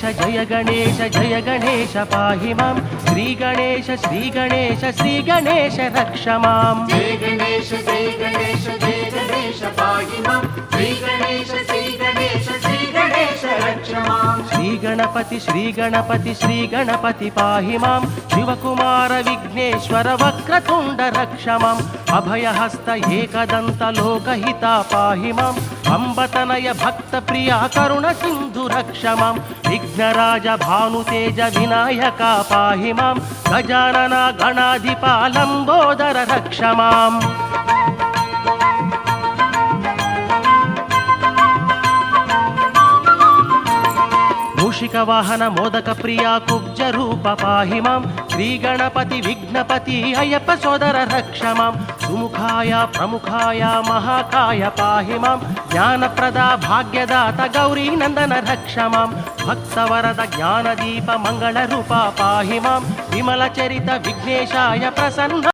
जय गणेश पाहि मां श्री गणेश श्री गणेश रक्ष मां जय गणेश पाहि मां श्री गणेश रक्ष मां श्री गणपति पाहि मां शिवकुमार विघ्नेश्वर वक्रतुंड रक्ष मां अभयहस्त एकदंत लोकहिता पाहि मां अंबतनय भक्त प्रिया करुण सिंधु रक्ष मां विघ्नराज भानुतेज विनायक पाहि मां गजानन गणाधिप लंबोदर रक्ष मां मूषिक वाहन मोदक प्रिया कुब्ज रूप पाहि मां श्री गणपति विघ्नपति अय्यप्प सोदर रक्ष मां सुमुखाय प्रमुखाय महाकाय पाहि मां ज्ञानप्रदा भाग्यदात गौरी नंदन रक्ष मां भक्तवरद ज्ञानदीप मंगल रूप पाहि मां विमल चरित विघ्नेशाय प्रसन्न